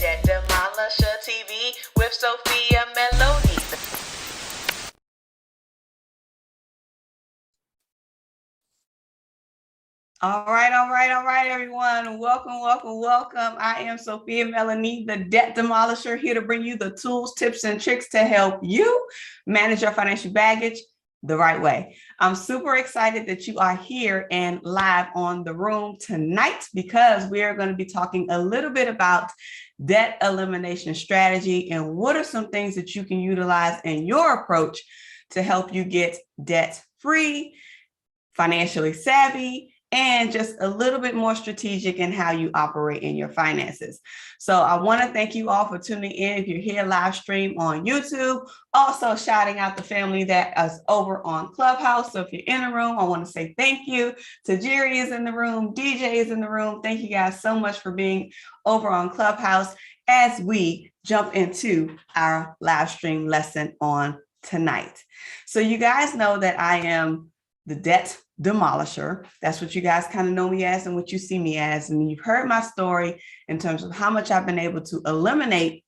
Debt Demolisher TV with Sophia Melonē. All right, everyone. Welcome. I am Sophia Melonē, the Debt Demolisher, here to bring you the tools, tips, and tricks to help you manage your financial baggage the right way. I'm super excited that you are here and live on the room tonight because we are going to be talking a little bit about debt elimination strategy and what are some things that you can utilize in your approach to help you get debt free, financially savvy, and just a little bit more strategic in how you operate in your finances. So I want to thank you all for tuning in. If you're here live stream on YouTube, also shouting out the family that is over on Clubhouse. So if you're in the room, I want to say thank you to Jerry is in the room, DJ is in the room. Thank you guys so much for being over on Clubhouse as we jump into our live stream lesson on tonight. So you guys know that I am the debt demolisher. That's what you guys kind of know me as and what you see me as. And you've heard my story in terms of how much I've been able to eliminate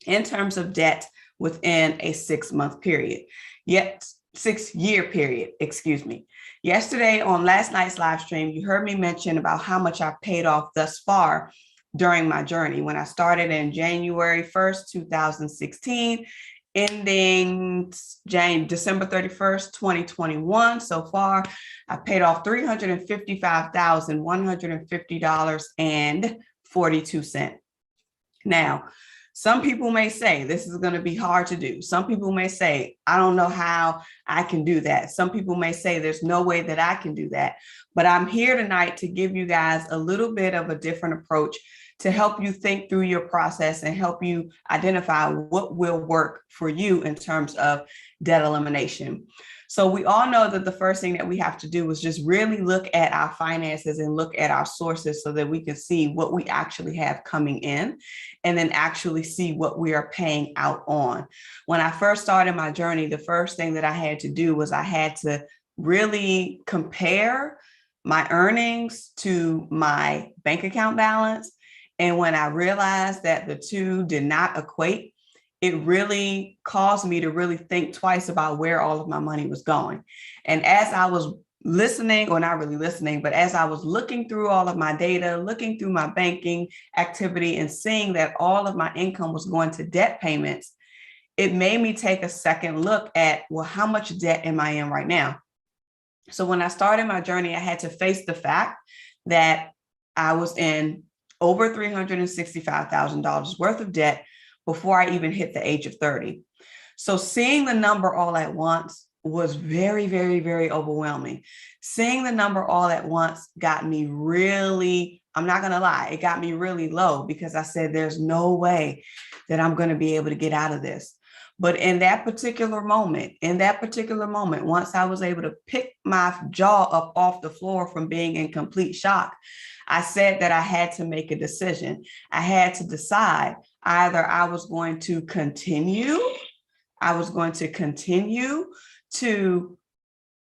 in terms of debt within a 6-month period, yet 6-year period, excuse me. Yesterday on last night's live stream, you heard me mention about how much I've paid off thus far during my journey. When I started in January 1st, 2016, ending December 31st, 2021. So far, I paid off $355,150.42. Now, some people may say this is going to be hard to do. Some people may say, I don't know how I can do that. Some people may say there's no way that I can do that. But I'm here tonight to give you guys a little bit of a different approach to help you think through your process and help you identify what will work for you in terms of debt elimination. So we all know that the first thing that we have to do is just really look at our finances and look at our sources so that we can see what we actually have coming in and then actually see what we are paying out on. When I first started my journey, the first thing that I had to do was I had to really compare my earnings to my bank account balance. And when I realized that the two did not equate, it really caused me to really think twice about where all of my money was going. And as I was listening, or not really listening, but as I was looking through all of my data, looking through my banking activity and seeing that all of my income was going to debt payments, it made me take a second look at, well, how much debt am I in right now? So when I started my journey, I had to face the fact that I was in over $365,000 worth of debt before I even hit the age of 30. So seeing the number all at once was very, very, very overwhelming. Seeing the number all at once got me really, I'm not going to lie, it got me really low because I said, there's no way that I'm going to be able to get out of this. But in that particular moment, once I was able to pick my jaw up off the floor from being in complete shock, I said that I had to make a decision. I had to decide either I was going to continue to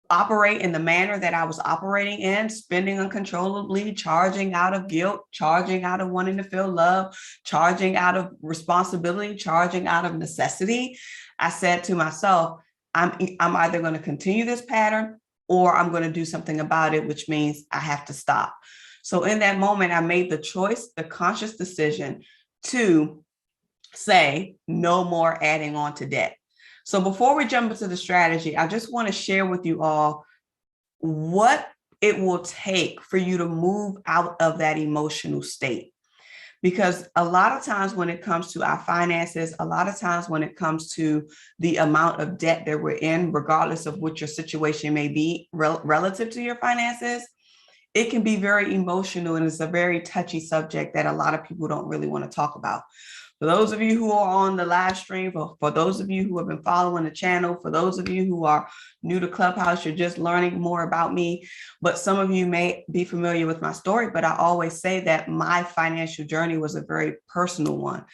operate in the manner that I was operating in, spending uncontrollably, charging out of guilt, charging out of wanting to feel love, charging out of responsibility, charging out of necessity. I said to myself, I'm either going to continue this pattern or I'm going to do something about it, which means I have to stop. So in that moment, I made the choice, the conscious decision to say no more adding on to debt. So before we jump into the strategy, I just want to share with you all what it will take for you to move out of that emotional state. Because a lot of times when it comes to our finances, a lot of times when it comes to the amount of debt that we're in, regardless of what your situation may be relative to your finances, it can be very emotional and it's a very touchy subject that a lot of people don't really want to talk about. For those of you who are on the live stream, for those of you who have been following the channel, for those of you who are new to Clubhouse, you're just learning more about me, but some of you may be familiar with my story, but I always say that my financial journey was a very personal one.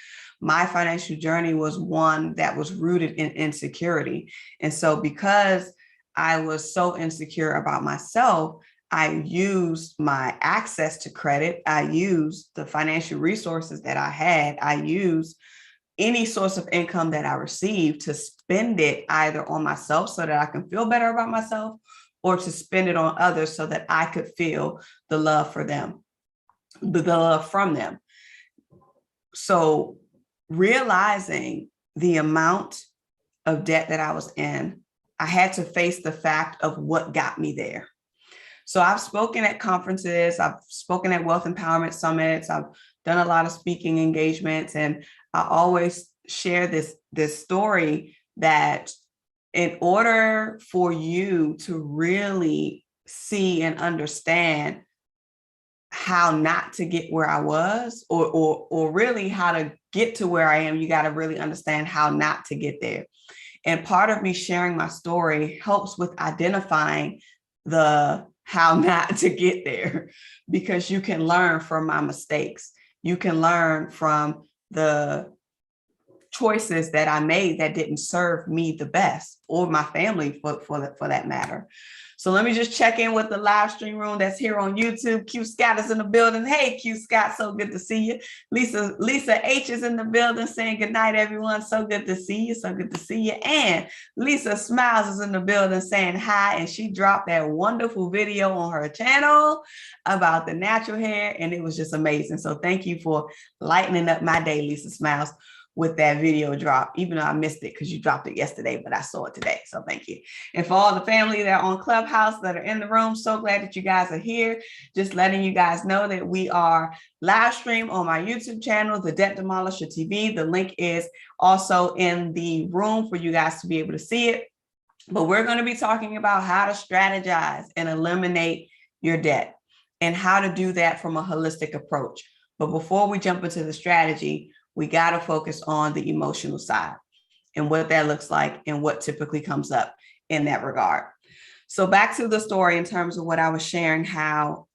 My financial journey was one that was rooted in insecurity. And so because I was so insecure about myself, I used my access to credit. I used the financial resources that I had. I used any source of income that I received to spend it either on myself so that I can feel better about myself, or to spend it on others so that I could feel the love for them, the love from them. So realizing the amount of debt that I was in, I had to face the fact of what got me there. So I've spoken at conferences, I've spoken at wealth empowerment summits, I've done a lot of speaking engagements, and I always share this story that in order for you to really see and understand how not to get where I was, or really how to get to where I am, you got to really understand how not to get there. And part of me sharing my story helps with identifying the how not to get there, because you can learn from my mistakes. You can learn from the choices that I made that didn't serve me the best, or my family for that matter. So let me just check in with the live stream room that's here on YouTube. Q Scott is in the building. Hey, Q Scott, so good to see you. Lisa H is in the building saying good night, everyone. So good to see you. So good to see you. And Lisa Smiles is in the building saying hi. And she dropped that wonderful video on her channel about the natural hair. And it was just amazing. So thank you for lightening up my day, Lisa Smiles, with that video drop, even though I missed it because you dropped it yesterday, but I saw it today. So thank you. And for all the family that are on Clubhouse that are in the room, so glad that you guys are here. Just letting you guys know that we are live stream on my YouTube channel, the Debt Demolisher TV. The link is also in the room for you guys to be able to see it. But we're going to be talking about how to strategize and eliminate your debt, and how to do that from a holistic approach. But before we jump into the strategy, we got to focus on the emotional side and what that looks like and what typically comes up in that regard. So back to the story in terms of what I was sharing, how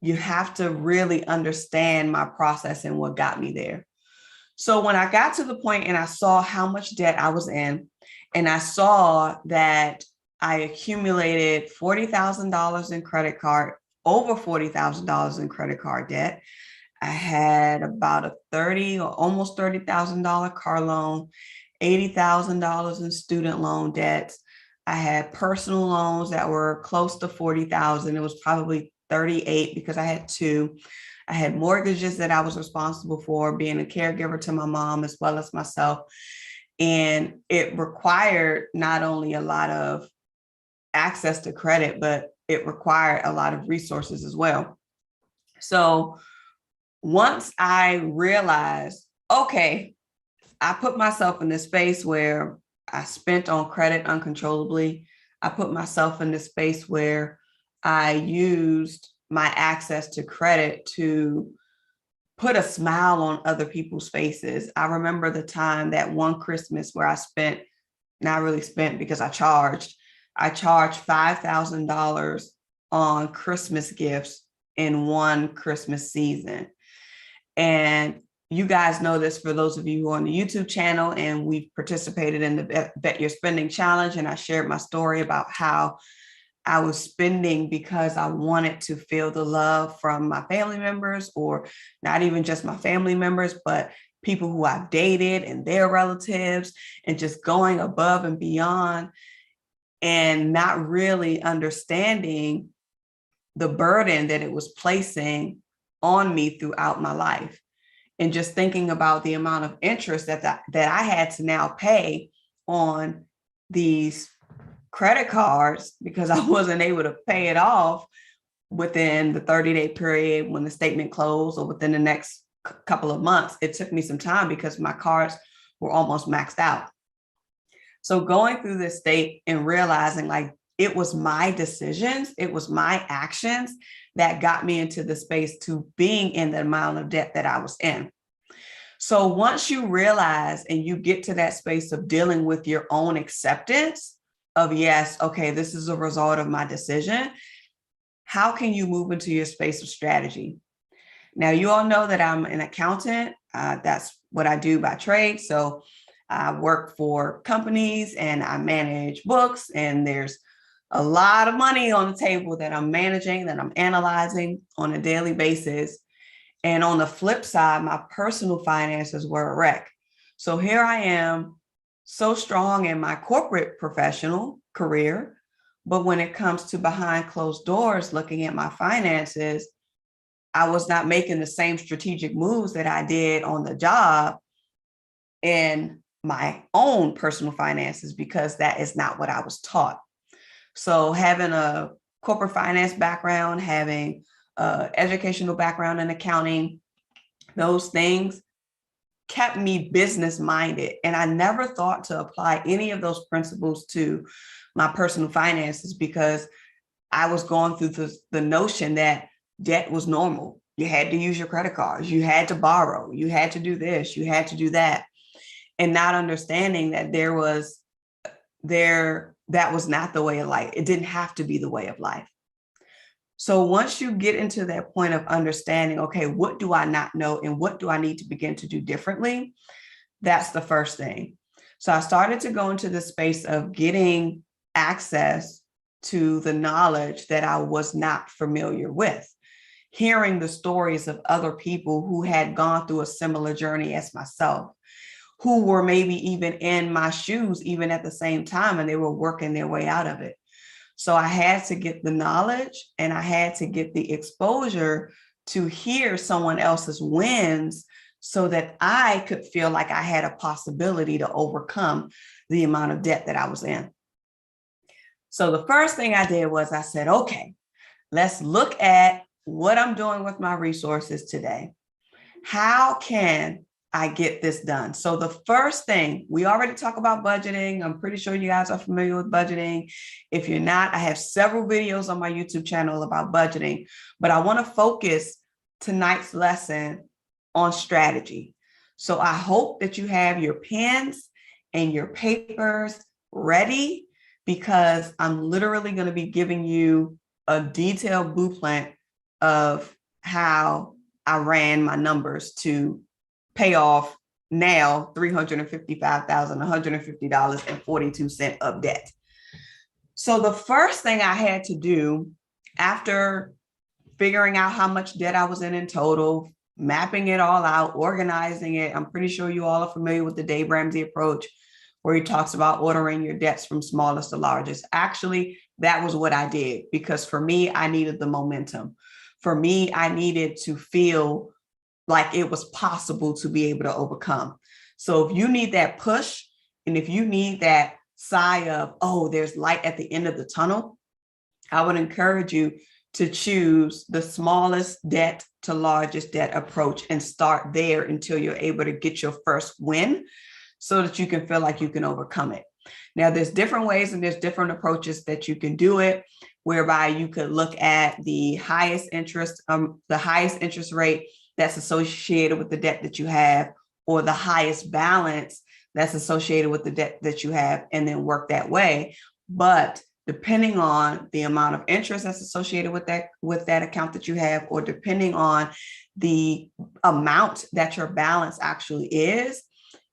you have to really understand my process and what got me there. So when I got to the point and I saw how much debt I was in, and I saw that I accumulated $40,000 in credit card, over $40,000 in credit card debt. I had about a $30,000 or almost $30,000 car loan, $80,000 in student loan debts. I had personal loans that were close to $40,000. It was probably 38 because I had two. I had mortgages that I was responsible for, being a caregiver to my mom as well as myself. And it required not only a lot of access to credit, but it required a lot of resources as well. So once I realized, okay, I put myself in this space where I spent on credit uncontrollably. I put myself in this space where I used my access to credit to put a smile on other people's faces. I remember the time that one Christmas where I spent, not really spent because I charged $5,000 on Christmas gifts in one Christmas season. And you guys know this, for those of you who are on the YouTube channel, and we've participated in the Bet Your Spending Challenge. And I shared my story about how I was spending because I wanted to feel the love from my family members, or not even just my family members, but people who I've dated and their relatives, and just going above and beyond, and not really understanding the burden that it was placing on me throughout my life. And just thinking about the amount of interest that I had to now pay on these credit cards, because I wasn't able to pay it off within the 30-day period when the statement closed, or within the next couple of months. It took me some time because my cards were almost maxed out. So going through this state and realizing, like, it was my decisions, it was my actions that got me into the space to being in the amount of debt that I was in. So once you realize and you get to that space of dealing with your own acceptance of, yes, okay, this is a result of my decision, how can you move into your space of strategy? Now, you all know that I'm an accountant. That's what I do by trade. So I work for companies and I manage books, and there's a lot of money on the table that I'm managing, that I'm analyzing on a daily basis. And on the flip side, my personal finances were a wreck. So here I am, so strong in my corporate professional career. But when it comes to behind closed doors, looking at my finances, I was not making the same strategic moves that I did on the job in my own personal finances, because that is not what I was taught. So having a corporate finance background, having an educational background in accounting, those things kept me business minded. And I never thought to apply any of those principles to my personal finances, because I was going through the notion that debt was normal. You had to use your credit cards, you had to borrow, you had to do this, you had to do that. And not understanding that that was not the way of life. It didn't have to be the way of life. So once you get into that point of understanding, okay, what do I not know and what do I need to begin to do differently? That's the first thing. So I started to go into the space of getting access to the knowledge that I was not familiar with, hearing the stories of other people who had gone through a similar journey as myself, who were maybe even in my shoes, even at the same time, and they were working their way out of it. So I had to get the knowledge and I had to get the exposure to hear someone else's wins so that I could feel like I had a possibility to overcome the amount of debt that I was in. So the first thing I did was I said, okay, let's look at what I'm doing with my resources today. How can I get this done? So the first thing, we already talk about budgeting. I'm pretty sure you guys are familiar with budgeting. If you're not, I have several videos on my YouTube channel about budgeting, but I want to focus tonight's lesson on strategy. So I hope that you have your pens and your papers ready, because I'm literally going to be giving you a detailed blueprint of how I ran my numbers to pay off now $355,150.42 of debt. So the first thing I had to do after figuring out how much debt I was in total, mapping it all out, organizing it. I'm pretty sure you all are familiar with the Ramsey approach, where he talks about ordering your debts from smallest to largest. Actually, that was what I did, because for me, I needed the momentum. For me, I needed to feel like it was possible to be able to overcome. So if you need that push, and if you need that sigh of, oh, there's light at the end of the tunnel, I would encourage you to choose the smallest debt to largest debt approach and start there until you're able to get your first win, so that you can feel like you can overcome it. Now, there's different ways and there's different approaches that you can do it, whereby you could look at the highest interest rate that's associated with the debt that you have, or the highest balance that's associated with the debt that you have, and then work that way. But depending on the amount of interest that's associated with that account that you have, or depending on the amount that your balance actually is,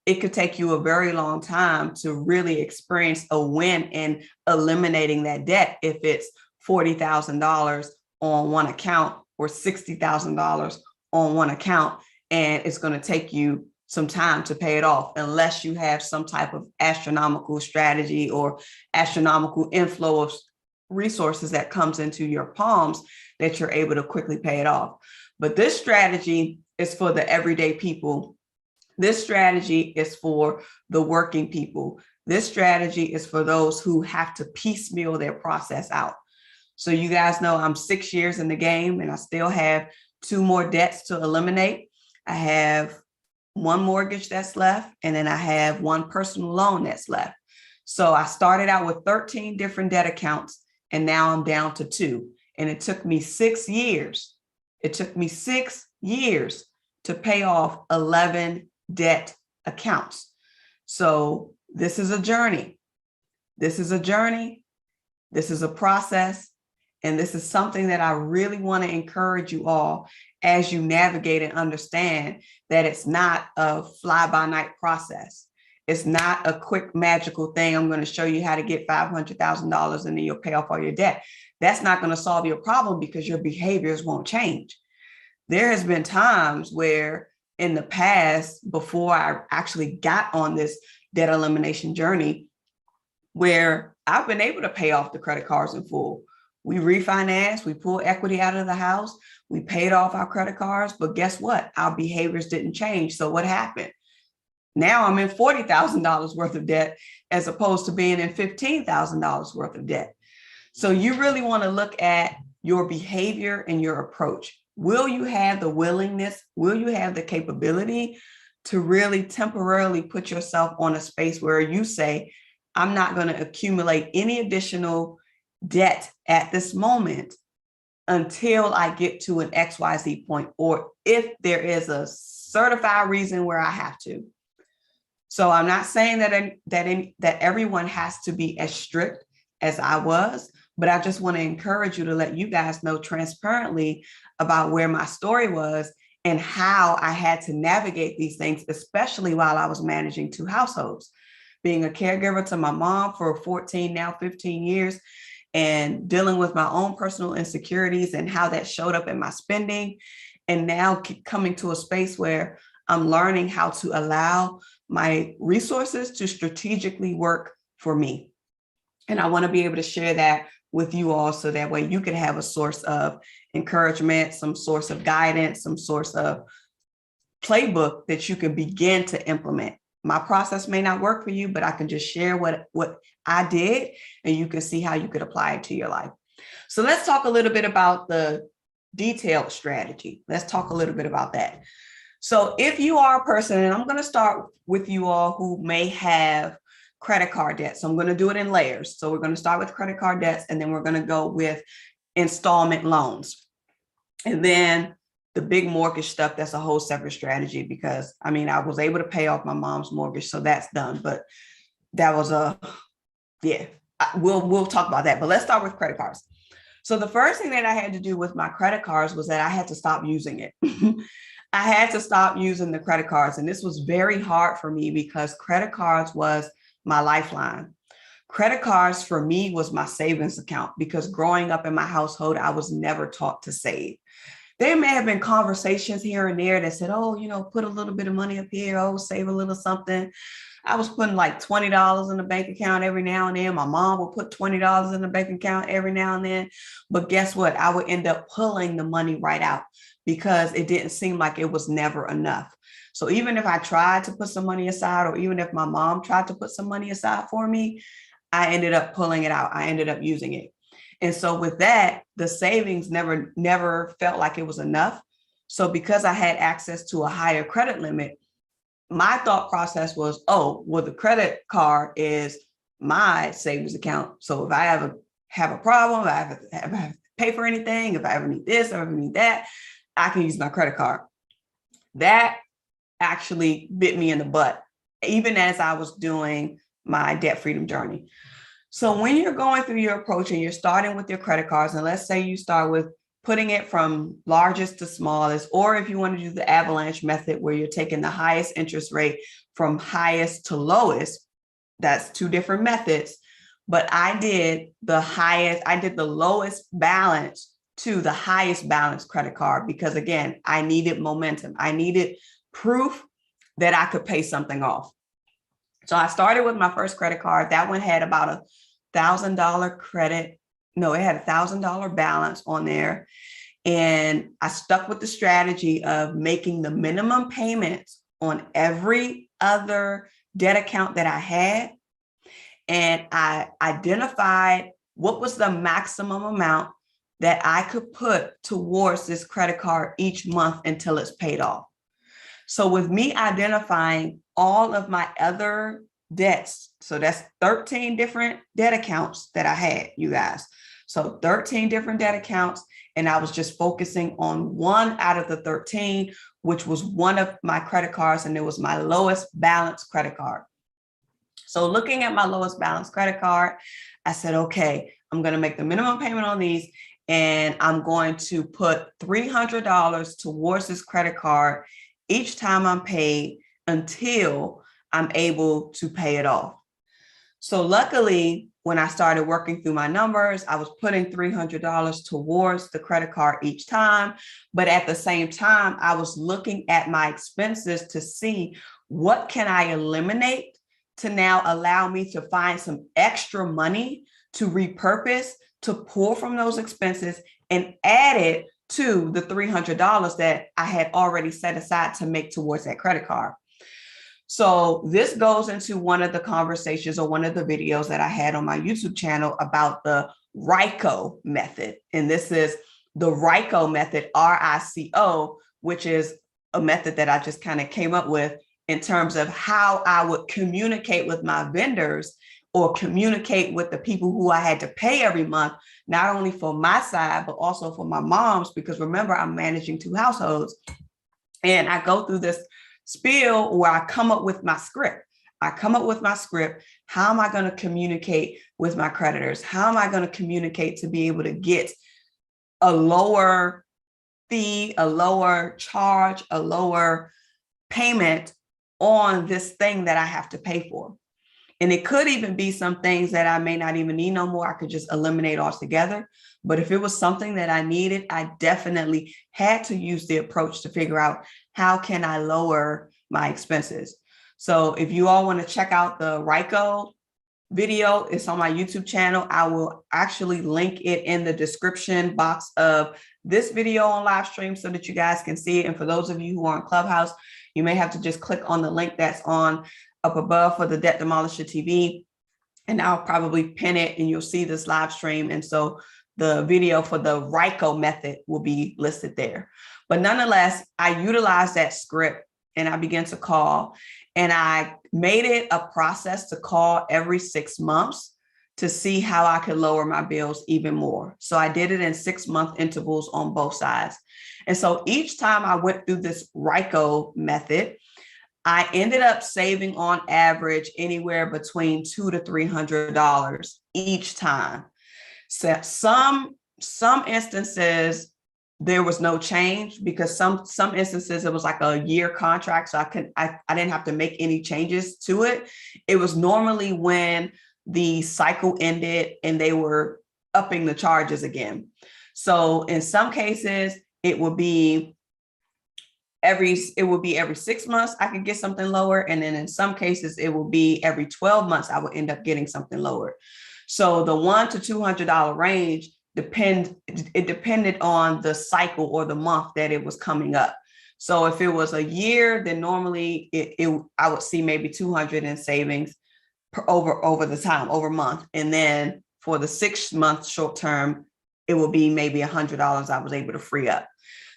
it could take you a very long time to really experience a win in eliminating that debt, if it's $40,000 on one account or $60,000 on one account, and it's going to take you some time to pay it off, unless you have some type of astronomical strategy or astronomical inflow of resources that comes into your palms that you're able to quickly pay it off. But this strategy is for the everyday people. This strategy is for the working people. This strategy is for those who have to piecemeal their process out. So you guys know I'm 6 years in the game, and I still have 2 more debts to eliminate. I have 1 mortgage that's left, and then I have 1 personal loan that's left. So I started out with 13 different debt accounts, and now I'm down to 2. And it took me 6 years. It took me 6 years to pay off 11 debt accounts. So this is a journey. This is a journey. This is a process. And this is something that I really want to encourage you all as you navigate and understand that it's not a fly-by-night process. It's not a quick magical thing. I'm going to show you how to get $500,000 and then you'll pay off all your debt. That's not going to solve your problem because your behaviors won't change. There has been times where in the past, before I actually got on this debt elimination journey, where I've been able to pay off the credit cards in full. We refinanced, we pulled equity out of the house, we paid off our credit cards, but guess what? Our behaviors didn't change. So what happened? Now I'm in $40,000 worth of debt as opposed to being in $15,000 worth of debt. So you really want to look at your behavior and your approach. Will you have the willingness? Will you have the capability to really temporarily put yourself on a space where you say, I'm not going to accumulate any additional debt at this moment until I get to an XYZ point, or if there is a certified reason where I have to. So I'm not saying that everyone has to be as strict as I was, but I just want to encourage you to let you guys know transparently about where my story was and how I had to navigate these things, especially while I was managing 2 households. Being a caregiver to my mom for 14, now 15 years, and dealing with my own personal insecurities and how that showed up in my spending. And now coming to a space where I'm learning how to allow my resources to strategically work for me. And I want to be able to share that with you all so that way you can have a source of encouragement, some source of guidance, some source of playbook that you can begin to implement. My process may not work for you, but I can just share what I did and you can see how you could apply it to your life. So let's talk a little bit about the detailed strategy. Let's talk a little bit about that. So if you are a person, and I'm going to start with you all who may have credit card debt. So I'm going to do it in layers. So we're going to start with credit card debts, and then we're going to go with installment loans. And then the big mortgage stuff, that's a whole separate strategy because I mean, I was able to pay off my mom's mortgage, so that's done. But that was we'll talk about that. But let's start with credit cards. So the first thing that I had to do with my credit cards was that I had to stop using it. I had to stop using the credit cards. And this was very hard for me because credit cards was my lifeline. Credit cards for me was my savings account because growing up in my household, I was never taught to save. There may have been conversations here and there that said, oh, put a little bit of money up here, oh, save a little something. I was putting like $20 in the bank account every now and then. My mom would put $20 in the bank account every now and then. But guess what? I would end up pulling the money right out because it didn't seem like it was never enough. So even if I tried to put some money aside, or even if my mom tried to put some money aside for me, I ended up pulling it out. I ended up using it. And so with that, the savings never felt like it was enough. So because I had access to a higher credit limit, my thought process was, oh, well, the credit card is my savings account. So if I have a problem, if I have to pay for anything, if I ever need this or ever need that, I can use my credit card. That actually bit me in the butt, even as I was doing my debt freedom journey. So when you're going through your approach and you're starting with your credit cards, and let's say you start with putting it from largest to smallest, or if you want to do the avalanche method where you're taking the highest interest rate from highest to lowest, that's 2 different methods. But I did the lowest balance to the highest balance credit card because again, I needed momentum. I needed proof that I could pay something off. So I started with my first credit card. That one had about $1,000 credit. No, it had $1,000 balance on there. And I stuck with the strategy of making the minimum payments on every other debt account that I had. And I identified what was the maximum amount that I could put towards this credit card each month until it's paid off. So with me identifying all of my other debts, so that's 13 different debt accounts that I had, you guys. So 13 different debt accounts. And I was just focusing on one out of the 13, which was one of my credit cards. And it was my lowest balance credit card. So looking at my lowest balance credit card, I said, okay, I'm going to make the minimum payment on these. And I'm going to put $300 towards this credit card each time I'm paid until I'm able to pay it off. So luckily, when I started working through my numbers, I was putting $300 towards the credit card each time. But at the same time, I was looking at my expenses to see what can I eliminate to now allow me to find some extra money to repurpose, to pull from those expenses and add it to the $300 that I had already set aside to make towards that credit card. So this goes into one of the conversations or one of the videos that I had on my YouTube channel about the Riko method. And this is the Riko method, RICO, which is a method that I just kind of came up with in terms of how I would communicate with my vendors or communicate with the people who I had to pay every month, not only for my side, but also for my mom's, because remember, I'm managing 2 households. And I go through this spiel where I come up with my script. How am I going to communicate with my creditors? How am I going to communicate to be able to get a lower fee, a lower charge, a lower payment on this thing that I have to pay for? And it could even be some things that I may not even need no more. I could just eliminate altogether. But if it was something that I needed, I definitely had to use the approach to figure out how can I lower my expenses. So if you all want to check out the Riko video, it's on my YouTube channel. I will actually link it in the description box of this video on live stream so that you guys can see it. And for those of you who are on Clubhouse, you may have to just click on the link that's on up above for the Debt Demolisher TV, and I'll probably pin it and you'll see this live stream. And so the video for the Riko method will be listed there. But nonetheless, I utilized that script and I began to call, and I made it a process to call every 6 months to see how I could lower my bills even more. So I did it in 6-month intervals on both sides. And so each time I went through this Riko method, I ended up saving on average anywhere between $200 to $300 each time. So some instances there was no change, because some instances it was like a year contract, so I didn't have to make any changes to it. It was normally when the cycle ended and they were upping the charges again. So in some cases it would be every 6 months I could get something lower. And then in some cases, it will be every 12 months I would end up getting something lower. So the $100 to $200 range depended on the cycle or the month that it was coming up. So if it was a year, then normally I would see maybe 200 in savings over the time, over month. And then for the 6 month short term, it will be maybe $100 I was able to free up.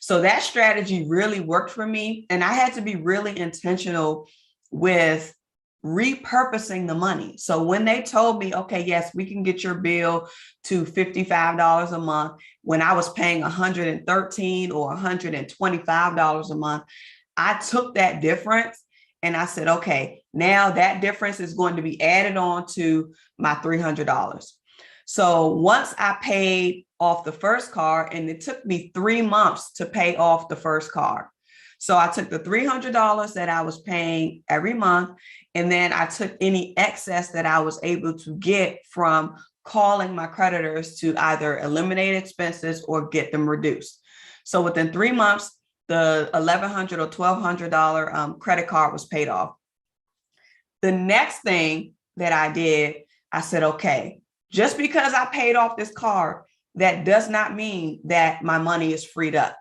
So that strategy really worked for me. And I had to be really intentional with repurposing the money. So when they told me, okay, yes, we can get your bill to $55 a month, when I was paying $113 or $125 a month, I took that difference and I said, okay, now that difference is going to be added on to my $300. So once I paid off the first car, and it took me 3 months to pay off the first car. So I took the $300 that I was paying every month, and then I took any excess that I was able to get from calling my creditors to either eliminate expenses or get them reduced. So within 3 months, the $1,100 or $1,200 credit card was paid off. The next thing that I did, I said, okay, just because I paid off this car, that does not mean that my money is freed up.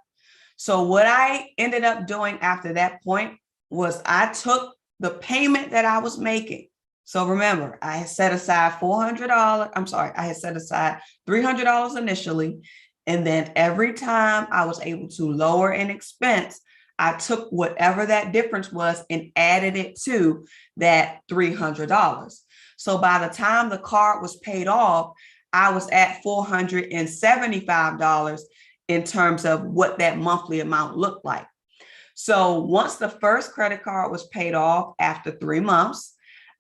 So what I ended up doing after that point was I took the payment that I was making. So remember, I had set aside I had set aside $300 initially. And then every time I was able to lower an expense, I took whatever that difference was and added it to that $300. So by the time the card was paid off, I was at $475 in terms of what that monthly amount looked like. So once the first credit card was paid off after 3 months,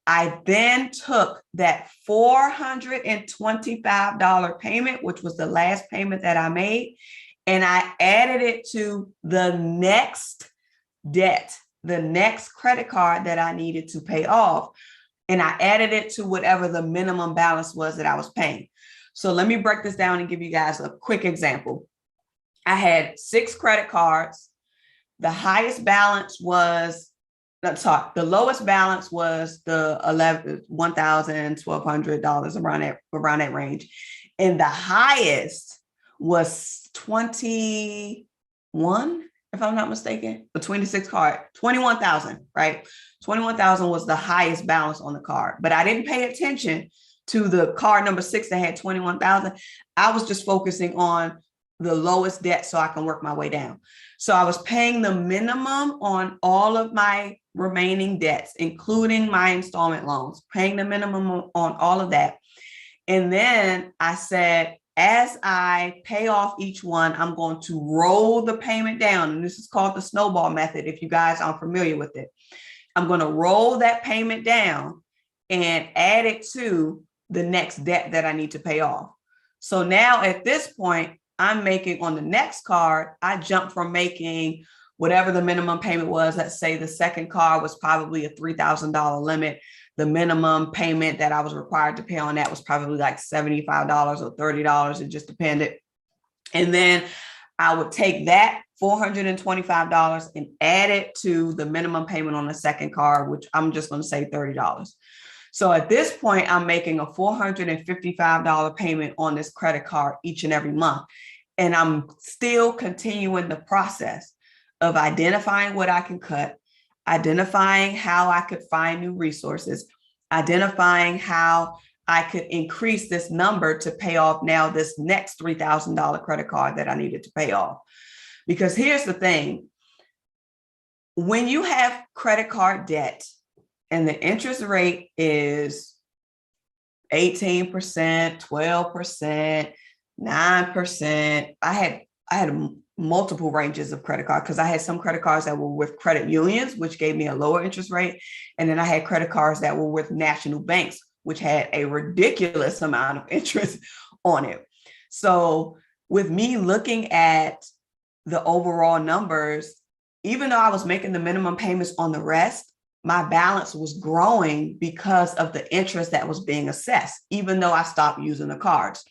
I then took that $425 payment, which was the last payment that I made, and I added it to the next debt the next credit card that I needed to pay off. And I added it to whatever the minimum balance was that I was paying. So let me break this down and give you guys a quick example. I had 6 credit cards. The highest balance was, the lowest balance was the $1,000, $1,200 around that range. And the highest was 21, if I'm not mistaken, between the 6 card, 21,000, right? 21,000 was the highest balance on the card, but I didn't pay attention to the card number 6 that had 21,000. I was just focusing on the lowest debt so I can work my way down. So I was paying the minimum on all of my remaining debts, including my installment loans, paying the minimum on all of that. And then I said, as I pay off each one, I'm going to roll the payment down. And this is called the Snowball Method, if you guys aren't familiar with it. I'm going to roll that payment down and add it to the next debt that I need to pay off. So now at this point, I'm making on the next card, I jumped from making whatever the minimum payment was. Let's say the second card was probably a $3,000 limit. The minimum payment that I was required to pay on that was probably like $75 or $30. It just depended. And then I would take that $425 and add it to the minimum payment on the second card, which I'm just going to say $30. So at this point, I'm making a $455 payment on this credit card each and every month. And I'm still continuing the process of identifying what I can cut, identifying how I could find new resources, identifying how I could increase this number to pay off now this next $3,000 credit card that I needed to pay off. Because here's the thing, when you have credit card debt and the interest rate is 18%, 12%, 9%, I had multiple ranges of credit card because I had some credit cards that were with credit unions, which gave me a lower interest rate. And then I had credit cards that were with national banks, which had a ridiculous amount of interest on it. So with me looking at the overall numbers, even though I was making the minimum payments on the rest, my balance was growing because of the interest that was being assessed, even though I stopped using the cards.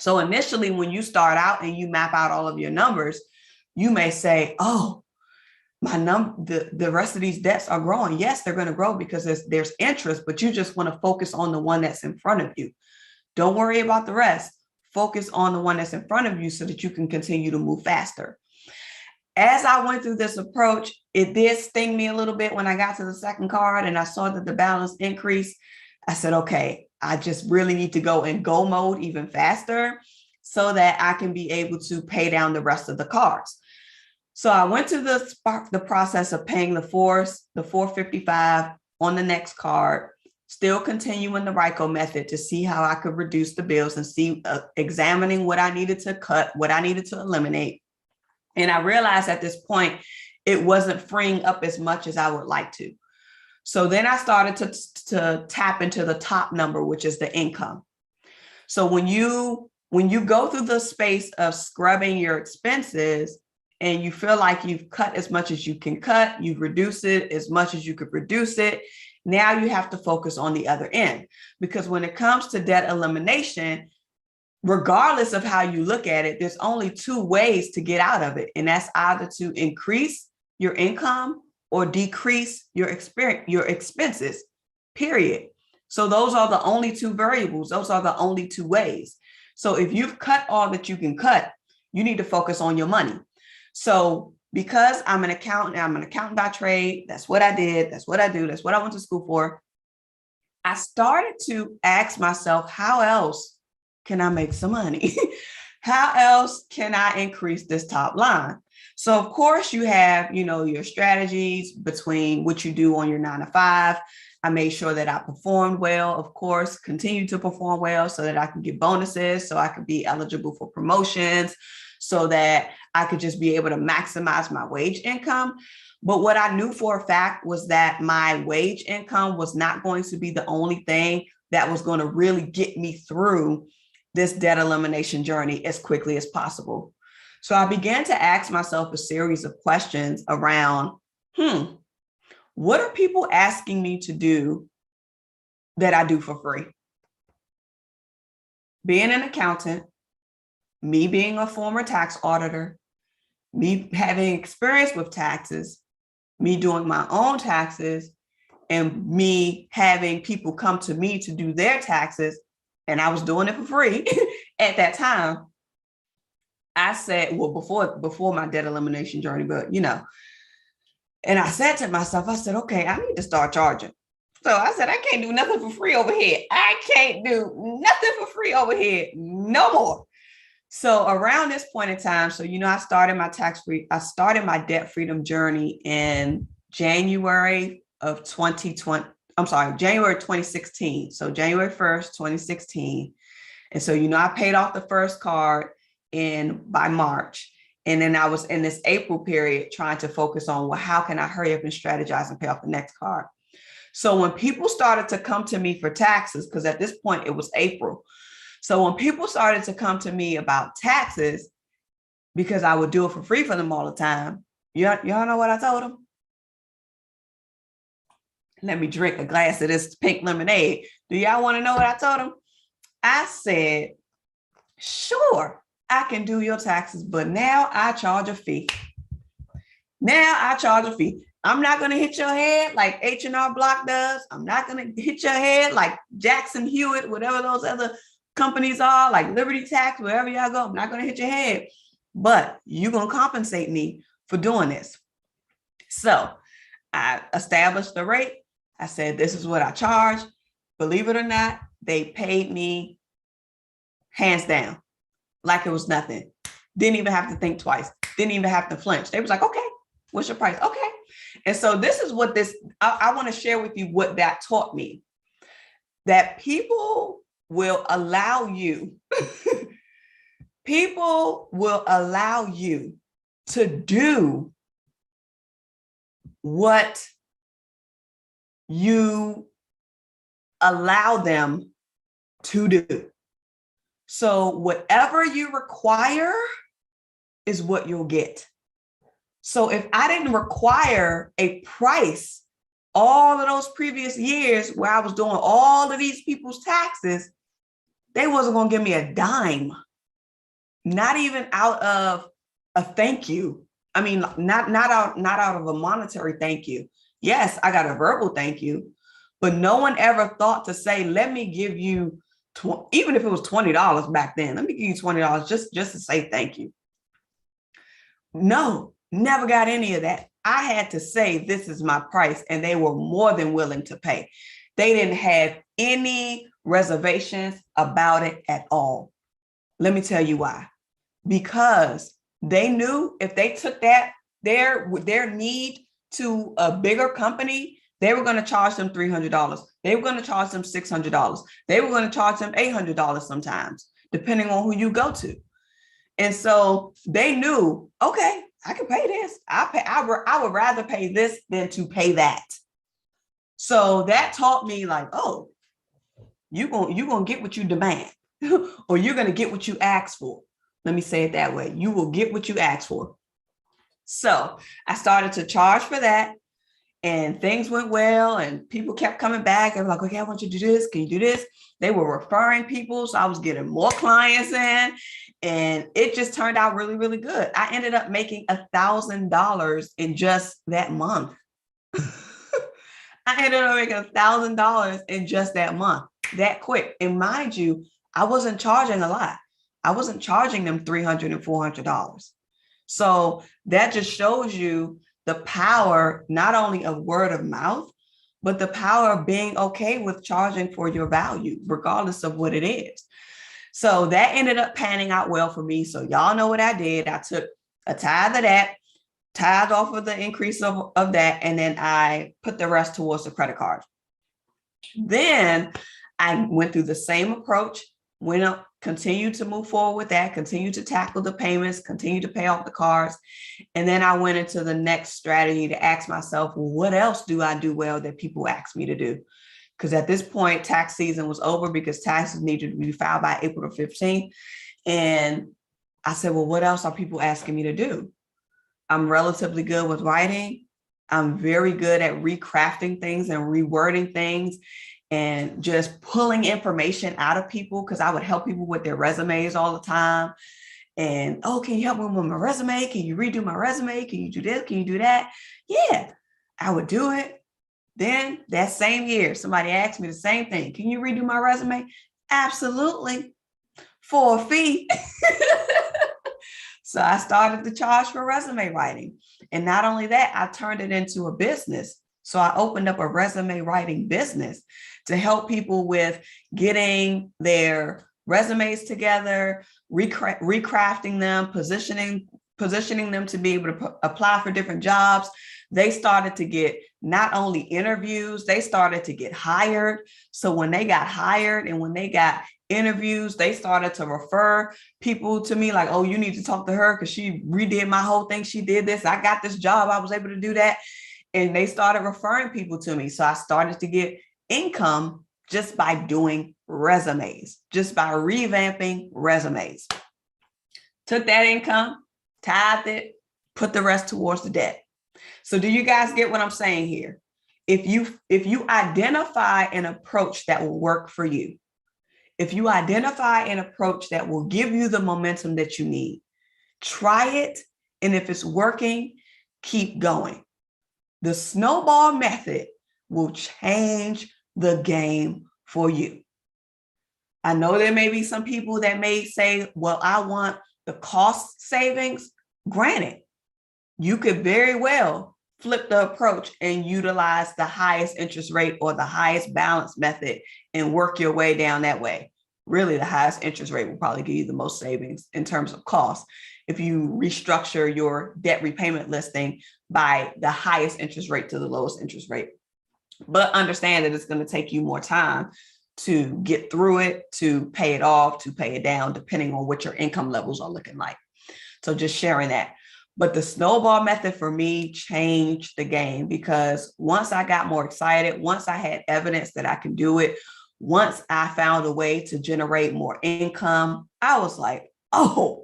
So initially, when you start out and you map out all of your numbers, you may say, oh, the rest of these debts are growing. Yes, they're going to grow because there's interest, but you just want to focus on the one that's in front of you. Don't worry about the rest. Focus on the one that's in front of you so that you can continue to move faster. As I went through this approach, it did sting me a little bit when I got to the second card and I saw that the balance increased. I said, okay, I just really need to go in go mode even faster so that I can be able to pay down the rest of the cards. So I went to the process of paying the $455 on the next card, still continuing the Riko method to see how I could reduce the bills and see examining what I needed to cut, what I needed to eliminate. And I realized at this point, it wasn't freeing up as much as I would like to. So then I started to tap into the top number, which is the income. So when you go through the space of scrubbing your expenses and you feel like you've cut as much as you can cut, you've reduced it as much as you could reduce it, now you have to focus on the other end. Because when it comes to debt elimination, regardless of how you look at it, there's only 2 ways to get out of it. And that's either to increase your income or decrease your expenses, period. So those are the only 2 variables. Those are the only 2 ways. So if you've cut all that you can cut, you need to focus on your money. So because I'm an accountant by trade, that's what I did. That's what I do. That's what I went to school for. I started to ask myself, how else can I make some money? How else can I increase this top line? So of course you have, your strategies between what you do on your 9 to 5. I made sure that I performed well, of course, continue to perform well so that I can get bonuses, so I could be eligible for promotions, so that I could just be able to maximize my wage income. But what I knew for a fact was that my wage income was not going to be the only thing that was going to really get me through this debt elimination journey as quickly as possible. So I began to ask myself a series of questions around, what are people asking me to do that I do for free? Being an accountant, me being a former tax auditor, me having experience with taxes, me doing my own taxes, and me having people come to me to do their taxes, and I was doing it for free at that time. I said, well, before my debt elimination journey, but and I said to myself, I said, okay, I need to start charging. So I said, I can't do nothing for free over here. I can't do nothing for free over here no more. So around this point in time, so, I started my debt freedom journey in January of 2020. I'm sorry, January 2016. So January 1st, 2016. And so, I paid off the first card by March. And then I was in this April period trying to focus on, well, how can I hurry up and strategize and pay off the next card? So when people started to come to me for taxes, because at this point it was April. So when people started to come to me about taxes, because I would do it for free for them all the time, y'all know what I told them? Let me drink a glass of this pink lemonade. Do y'all want to know what I told them? I said, sure, I can do your taxes, but now I charge a fee. I'm not going to hit your head like H&R Block does. I'm not going to hit your head like Jackson Hewitt, whatever those other companies are, like Liberty Tax, wherever y'all go. I'm not going to hit your head, but you're going to compensate me for doing this. So I established the rate. I said, this is what I charge. Believe it or not, they paid me hands down, like it was nothing. Didn't even have to think twice. Didn't even have to flinch. They was like, okay, what's your price? Okay. And so this is what I want to share with you what that taught me, that people will allow you, to do what you allow them to do. So whatever you require is what you'll get. So if I didn't require a price all of those previous years where I was doing all of these people's taxes, they wasn't going to give me a dime, not even out of a thank you. I mean, not out of a monetary thank you. Yes, I got a verbal thank you, but no one ever thought to say, let me give you, even if it was $20 back then, let me give you $20 just to say thank you. No, never got any of that. I had to say, this is my price, and they were more than willing to pay. They didn't have any reservations about it at all. Let me tell you why. Because they knew if they took their need to a bigger company, they were going to charge them $300. They were going to charge them $600. They were going to charge them $800 sometimes, depending on who you go to. And so they knew, okay, I can pay this. I would rather pay this than to pay that. So that taught me, like, oh, you're going to get what you demand, or you're going to get what you ask for. Let me say it that way. You will get what you ask for. So I started to charge for that, and things went well, and people kept coming back. They were like, okay, I want you to do this. Can you do this? They were referring people. So I was getting more clients in, and it just turned out really, really good. I ended up making $1,000 in just that month. I ended up making $1,000 in just that month, that quick. And mind you, I wasn't charging a lot. I wasn't charging them $300 and $400. So that just shows you the power, not only of word of mouth, but the power of being okay with charging for your value, regardless of what it is. So that ended up panning out well for me. So y'all know what I did. I took a tithe of that, tithe off of the increase of that, and then I put the rest towards the credit card. Then I went through the same approach, went up, continued to move forward with that, continued to tackle the payments, continued to pay off the cards. And then I went into the next strategy to ask myself, well, what else do I do well that people ask me to do? Because at this point, tax season was over because taxes needed to be filed by April 15th. And I said, well, what else are people asking me to do? I'm relatively good with writing. I'm very good at recrafting things and rewording things and just pulling information out of people, because I would help people with their resumes all the time. And, oh, can you help me with my resume? Can you redo my resume? Can you do this? Can you do that? Yeah, I would do it. Then that same year, somebody asked me the same thing. Can you redo my resume? Absolutely, for a fee. So I started to charge for resume writing. And not only that, I turned it into a business. So I opened up a resume writing business to help people with getting their resumes together, recrafting them, positioning them to be able to apply for different jobs. They started to get not only interviews, they started to get hired. So when they got hired and when they got interviews, they started to refer people to me like, oh, you need to talk to her because she redid my whole thing. She did this. I got this job. I was able to do that. And they started referring people to me. So I started to get income just by doing resumes, just by revamping resumes. Took that income, tithed it, put the rest towards the debt. So do you guys get what I'm saying here? If you identify an approach that will work for you, if you identify an approach that will give you the momentum that you need, try it. And if it's working, keep going. The Snowball Method will change the game for you. I know there may be some people that may say, well, I want the cost savings. Granted, you could very well flip the approach and utilize the highest interest rate or the highest balance method and work your way down that way. Really, the highest interest rate will probably give you the most savings in terms of cost if you restructure your debt repayment listing by the highest interest rate to the lowest interest rate. But understand that it's going to take you more time to get through it, to pay it off, to pay it down, depending on what your income levels are looking like. So just sharing that. But the Snowball Method for me changed the game, because once I got more excited, once I had evidence that I can do it, once I found a way to generate more income, I was like, oh,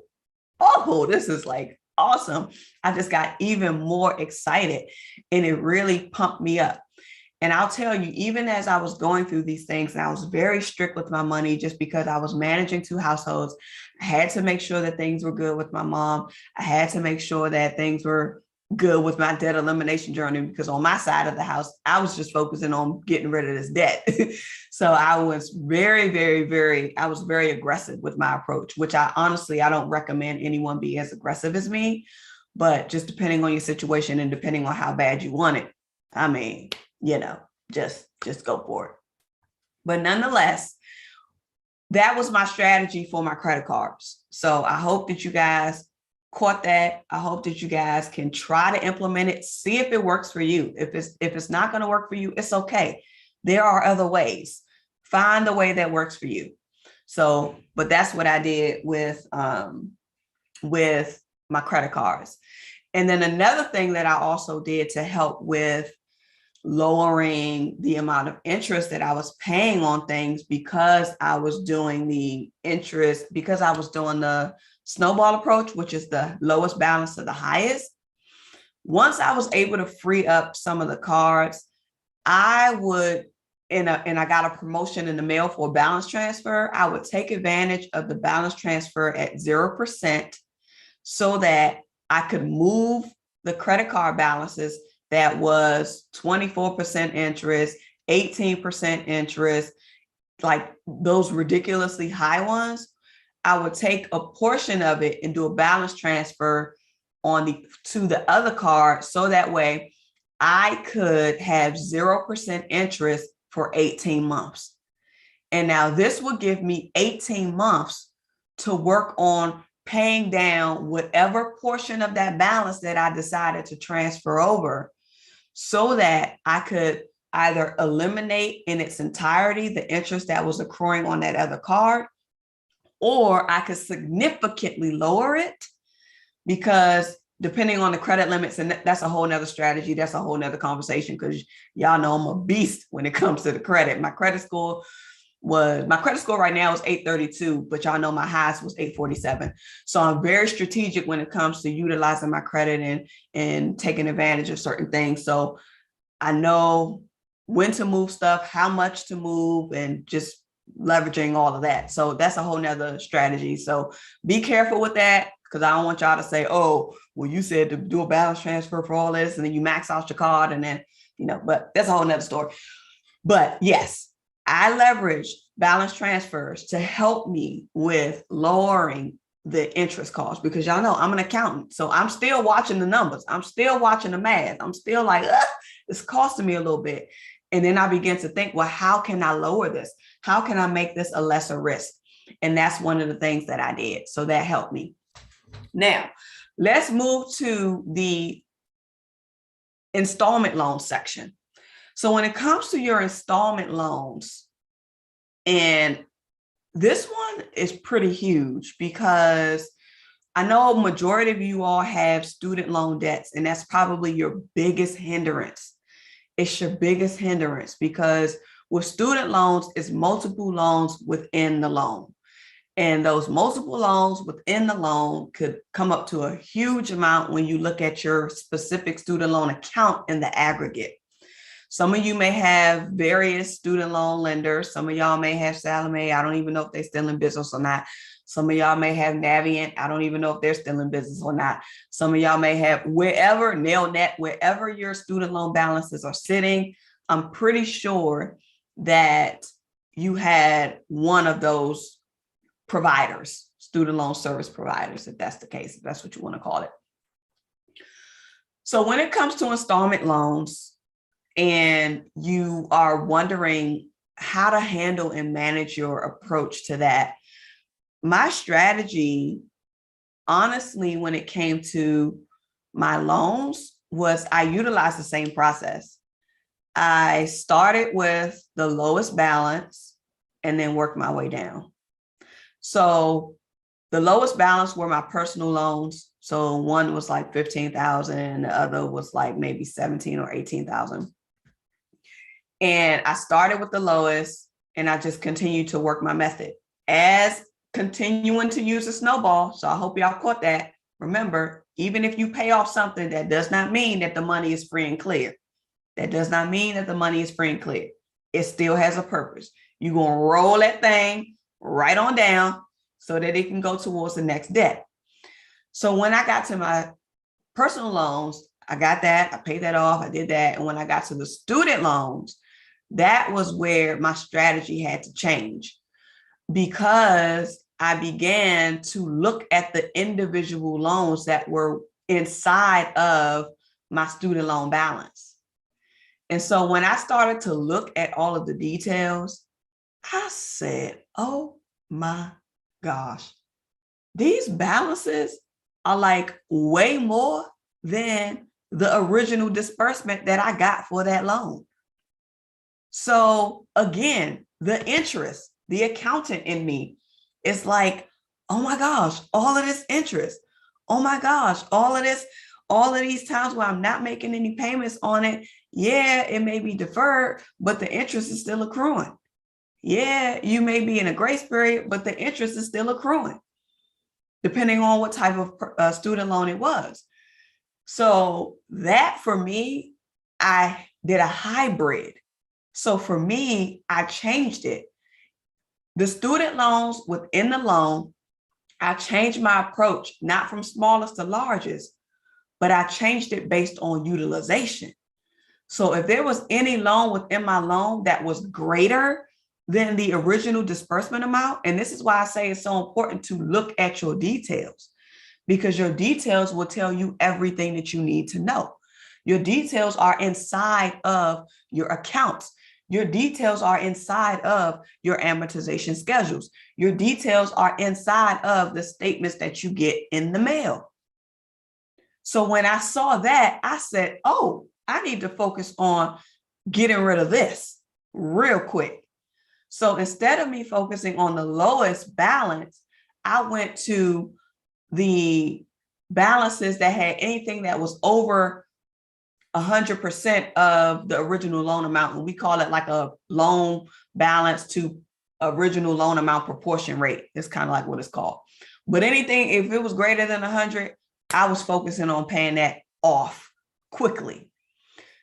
this is like awesome. I just got even more excited, and it really pumped me up. And I'll tell you, even as I was going through these things, and I was very strict with my money just because I was managing 2 households, I had to make sure that things were good with my mom. I had to make sure that things were good with my debt elimination journey, because on my side of the house, I was just focusing on getting rid of this debt. So I was very aggressive with my approach, which I don't recommend anyone be as aggressive as me, but just depending on your situation and depending on how bad you want it. I mean, just go for it. But nonetheless, that was my strategy for my credit cards. So I hope that you guys caught that. I hope that you guys can try to implement it, see if it works for you. If it's not going to work for you, it's okay. There are other ways. Find the way that works for you. So, but that's what I did with my credit cards. And then another thing that I also did to help with lowering the amount of interest that I was paying on things, because I was doing the snowball approach, which is the lowest balance to the highest. Once I was able to free up some of the cards, I would, and I got a promotion in the mail for a balance transfer, I would take advantage of the balance transfer at 0% so that I could move the credit card balances that was 24% interest, 18% interest, like those ridiculously high ones. I would take a portion of it and do a balance transfer to the other card, so that way I could have 0% interest for 18 months. And now this would give me 18 months to work on paying down whatever portion of that balance that I decided to transfer over, so that I could either eliminate in its entirety the interest that was accruing on that other card, or I could significantly lower it, because depending on the credit limits, and that's a whole nother strategy, that's a whole nother conversation, because y'all know I'm a beast when it comes to the credit. My credit score was, my credit score right now is 832, but y'all know my highest was 847. So I'm very strategic when it comes to utilizing my credit and taking advantage of certain things. So I know when to move stuff, how much to move, and just leveraging all of that. So that's a whole nother strategy. So be careful with that, because I don't want y'all to say, oh, well, you said to do a balance transfer for all this, and then you max out your card, and then, but that's a whole nother story. But yes, I leverage balance transfers to help me with lowering the interest cost, because y'all know I'm an accountant. So I'm still watching the numbers. I'm still watching the math. I'm still like, it's costing me a little bit. And then I begin to think, well, how can I lower this? How can I make this a lesser risk? And that's one of the things that I did. So that helped me. Now, let's move to the installment loan section. So when it comes to your installment loans, and this one is pretty huge, because I know a majority of you all have student loan debts, and that's probably your biggest hindrance. It's your biggest hindrance, because with student loans, it's multiple loans within the loan. And those multiple loans within the loan could come up to a huge amount when you look at your specific student loan account in the aggregate. Some of you may have various student loan lenders. Some of y'all may have Salome. I don't even know if they're still in business or not. Some of y'all may have Navient. I don't even know if they're still in business or not. Some of y'all may have wherever, Nailnet, wherever your student loan balances are sitting. I'm pretty sure that you had one of those providers, student loan service providers, if that's the case, if that's what you want to call it. So when it comes to installment loans, and you are wondering how to handle and manage your approach to that, my strategy, honestly, when it came to my loans, was I utilized the same process. I started with the lowest balance and then worked my way down. So the lowest balance were my personal loans. So one was like 15,000 and the other was like maybe 17 or 18,000. And I started with the lowest, and I just continued to work my method as continuing to use a snowball. So I hope y'all caught that. Remember, even if you pay off something, that does not mean that the money is free and clear. That does not mean that the money is free and clear. It still has a purpose. You're going to roll that thing right on down so that it can go towards the next debt. So when I got to my personal loans, I got that, I paid that off, I did that. And when I got to the student loans, that was where my strategy had to change, because I began to look at the individual loans that were inside of my student loan balance. And so when I started to look at all of the details, I said, oh my gosh, these balances are like way more than the original disbursement that I got for that loan. So again, the interest, the accountant in me is like, oh my gosh, all of this interest. Oh my gosh, all of these times where I'm not making any payments on it. Yeah, it may be deferred, but the interest is still accruing. Yeah, you may be in a grace period, but the interest is still accruing, depending on what type of student loan it was. So that for me, I did a hybrid. So for me, I changed it. The student loans within the loan, I changed my approach, not from smallest to largest, but I changed it based on utilization. So if there was any loan within my loan that was greater than the original disbursement amount, and this is why I say it's so important to look at your details, because your details will tell you everything that you need to know. Your details are inside of your accounts. Your details are inside of your amortization schedules. Your details are inside of the statements that you get in the mail. So when I saw that, I said, oh, I need to focus on getting rid of this real quick. So instead of me focusing on the lowest balance, I went to the balances that had anything that was over 100% of the original loan amount. And we call it like a loan balance to original loan amount proportion rate. It's kind of like what it's called. But anything, if it was greater than 100, I was focusing on paying that off quickly.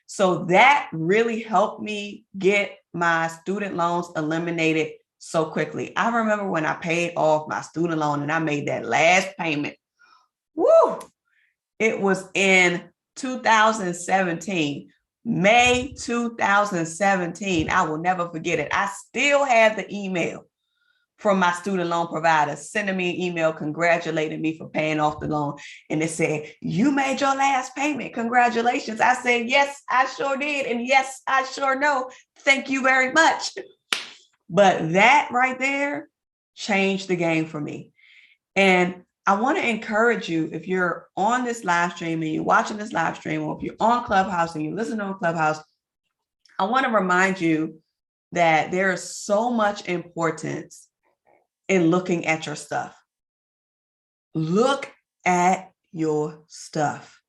So that really helped me get my student loans eliminated so quickly. I remember when I paid off my student loan and I made that last payment. Woo! It was in 2017, May 2017. I will never forget it. I still have the email from my student loan provider sending me an email congratulating me for paying off the loan. And it said, you made your last payment. Congratulations. I said, yes, I sure did. And yes, I sure know. Thank you very much. But that right there changed the game for me. And I want to encourage you, if you're on this live stream and you're watching this live stream, or if you're on Clubhouse and you're listening on Clubhouse, I want to remind you that there is so much importance in looking at your stuff. Look at your stuff.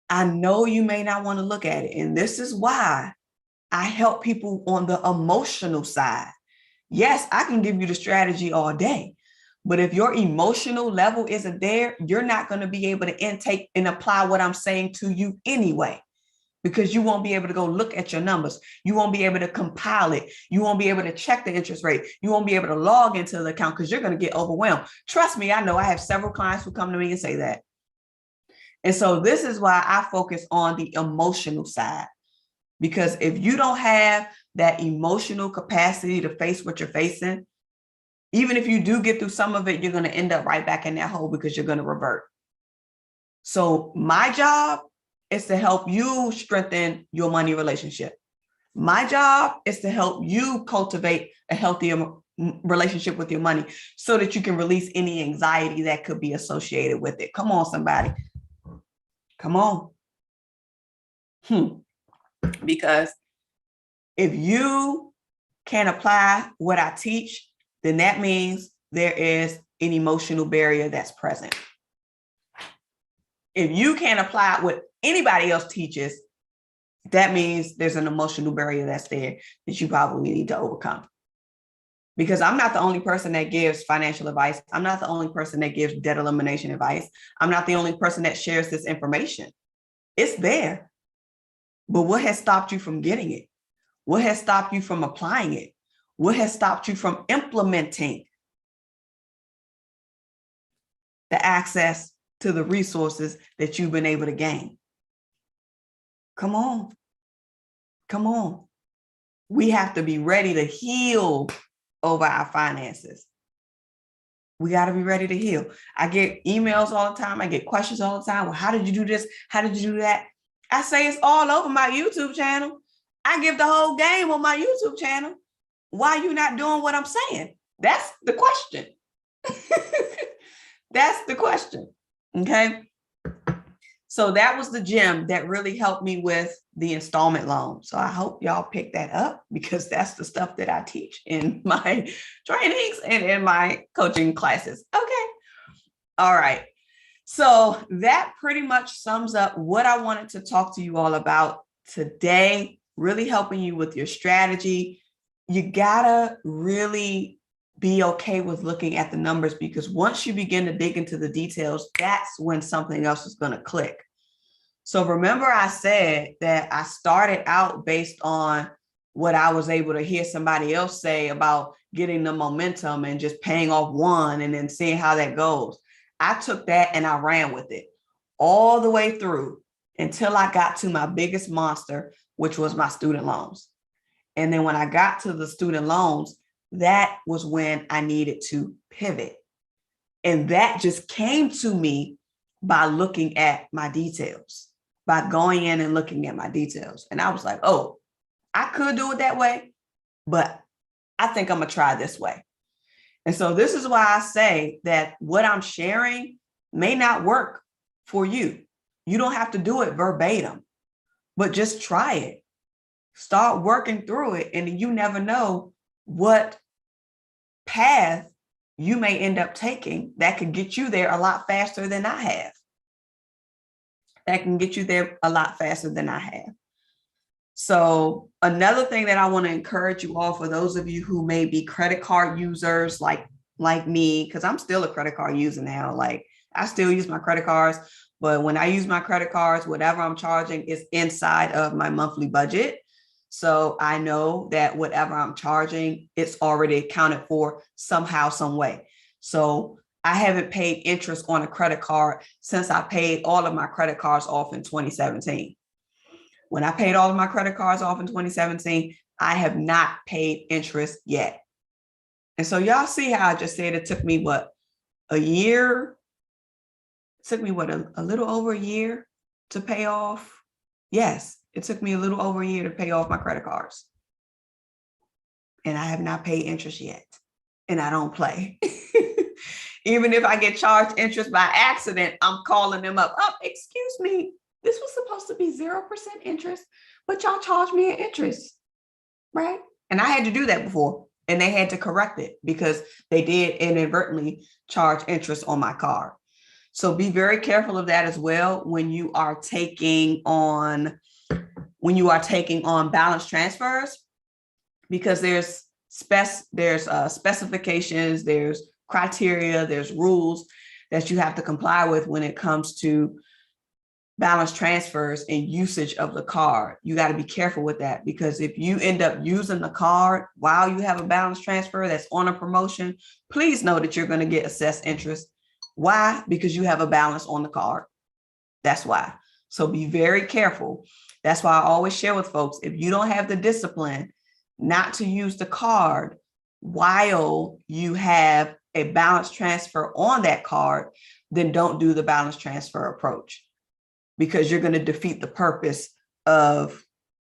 I know you may not want to look at it. And this is why I help people on the emotional side. Yes, I can give you the strategy all day, but if your emotional level isn't there, you're not going to be able to intake and apply what I'm saying to you anyway. Because you won't be able to go look at your numbers. You won't be able to compile it. You won't be able to check the interest rate. You won't be able to log into the account because you're going to get overwhelmed. Trust me, I know I have several clients who come to me and say that. And so this is why I focus on the emotional side. Because if you don't have that emotional capacity to face what you're facing, even if you do get through some of it, you're going to end up right back in that hole because you're going to revert. So my job is to help you strengthen your money relationship. My job is to help you cultivate a healthier relationship with your money so that you can release any anxiety that could be associated with it. Come on, somebody. Come on. Because if you can't apply what I teach, then that means there is an emotional barrier that's present. If you can't apply what anybody else teaches, that means there's an emotional barrier that's there that you probably need to overcome. Because I'm not the only person that gives financial advice. I'm not the only person that gives debt elimination advice. I'm not the only person that shares this information. It's there. But what has stopped you from getting it? What has stopped you from applying it? What has stopped you from implementing the access to the resources that you've been able to gain? Come on. Come on. We have to be ready to heal over our finances. We got to be ready to heal. I get emails all the time. I get questions all the time. Well, how did you do this? How did you do that? I say it's all over my YouTube channel. I give the whole game on my YouTube channel. Why are you not doing what I'm saying? That's the question. That's the question. Okay. So that was the gem that really helped me with the installment loan. So I hope y'all pick that up because that's the stuff that I teach in my trainings and in my coaching classes. Okay. All right. So that pretty much sums up what I wanted to talk to you all about today, really helping you with your strategy. You gotta really be okay with looking at the numbers because once you begin to dig into the details, that's when something else is going to click. So remember I said that I started out based on what I was able to hear somebody else say about getting the momentum and just paying off one and then seeing how that goes. I took that and I ran with it all the way through until I got to my biggest monster, which was my student loans. And then when I got to the student loans, that was when I needed to pivot. And that just came to me by looking at my details, by going in and looking at my details. And I was like, oh, I could do it that way, but I think I'm going to try this way. And so this is why I say that what I'm sharing may not work for you. You don't have to do it verbatim, but just try it. Start working through it. And you never know what path you may end up taking that could get you there a lot faster than I have. That can get you there a lot faster than I have. So another thing that I want to encourage you all, for those of you who may be credit card users like me, because I'm still a credit card user now. Like, I still use my credit cards, but when I use my credit cards, whatever I'm charging is inside of my monthly budget. So I know that whatever I'm charging, it's already accounted for somehow, some way. So I haven't paid interest on a credit card since I paid all of my credit cards off in 2017. When I paid all of my credit cards off in 2017, I have not paid interest yet. And so y'all see how I just said it took me a year? It took me a little over a year to pay off? Yes, it took me a little over a year to pay off my credit cards. And I have not paid interest yet. And I don't play. Even if I get charged interest by accident, I'm calling them up. Oh, excuse me, this was supposed to be 0% interest, but y'all charged me an interest, right? And I had to do that before, and they had to correct it because they did inadvertently charge interest on my card. So be very careful of that as well when you are taking on balance transfers, because there's specifications, there's criteria, there's rules that you have to comply with when it comes to balance transfers and usage of the card. You got to be careful with that, because if you end up using the card while you have a balance transfer that's on a promotion, please know that you're going to get assessed interest. Why? Because you have a balance on the card. That's why. So be very careful. That's why I always share with folks, if you don't have the discipline not to use the card while you have a balance transfer on that card, then don't do the balance transfer approach, because you're going to defeat the purpose of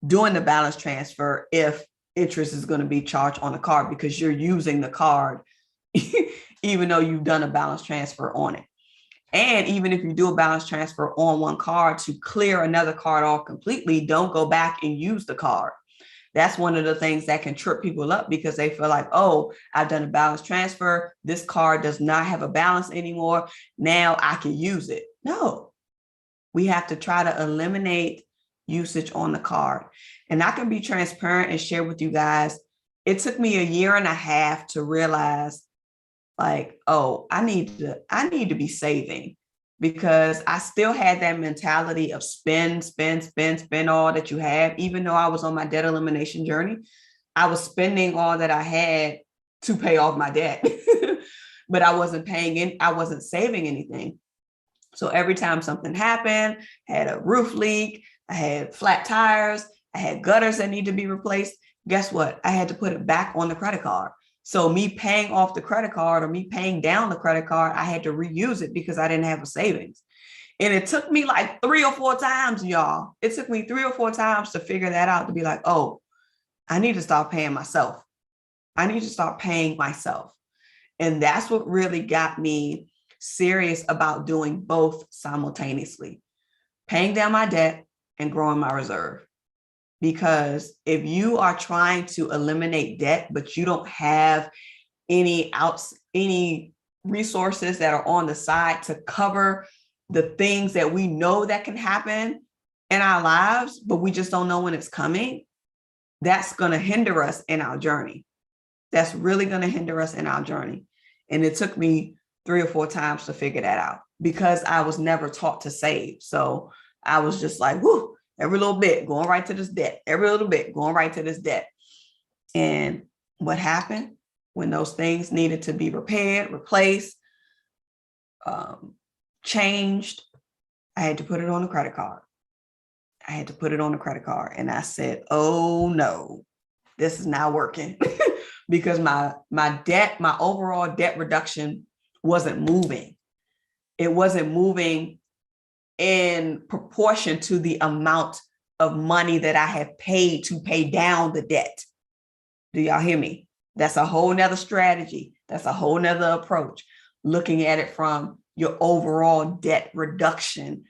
doing the balance transfer if interest is going to be charged on the card, because you're using the card even though you've done a balance transfer on it. And even if you do a balance transfer on one card to clear another card off completely, don't go back and use the card. That's one of the things that can trip people up, because they feel like, oh, I've done a balance transfer. This card does not have a balance anymore. Now I can use it. No, we have to try to eliminate usage on the card. And I can be transparent and share with you guys, it took me a year and a half to realize, like, oh, I need to be saving, because I still had that mentality of spend all that you have. Even though I was on my debt elimination journey, I was spending all that I had to pay off my debt, but I wasn't saving anything. So every time something happened, I had a roof leak, I had flat tires, I had gutters that need to be replaced. Guess what? I had to put it back on the credit card. So me paying off the credit card or me paying down the credit card, I had to reuse it because I didn't have a savings. And it took me like 3 or 4 times, y'all. It took me 3 or 4 times to figure that out, to be like, oh, I need to start paying myself. I need to start paying myself. And that's what really got me serious about doing both simultaneously, paying down my debt and growing my reserve. Because if you are trying to eliminate debt, but you don't have any resources that are on the side to cover the things that we know that can happen in our lives, but we just don't know when it's coming, that's going to hinder us in our journey. That's really going to hinder us in our journey. And it took me 3 or 4 times to figure that out, because I was never taught to save. So I was just like, whoo, every little bit going right to this debt, every little bit going right to this debt. And what happened when those things needed to be repaired, replaced, changed, I had to put it on a credit card. And I said, oh no, this is not working because my overall debt reduction wasn't moving. It wasn't moving in proportion to the amount of money that I have paid to pay down the debt. Do y'all hear me? That's a whole nother strategy. That's a whole nother approach, looking at it from your overall debt reduction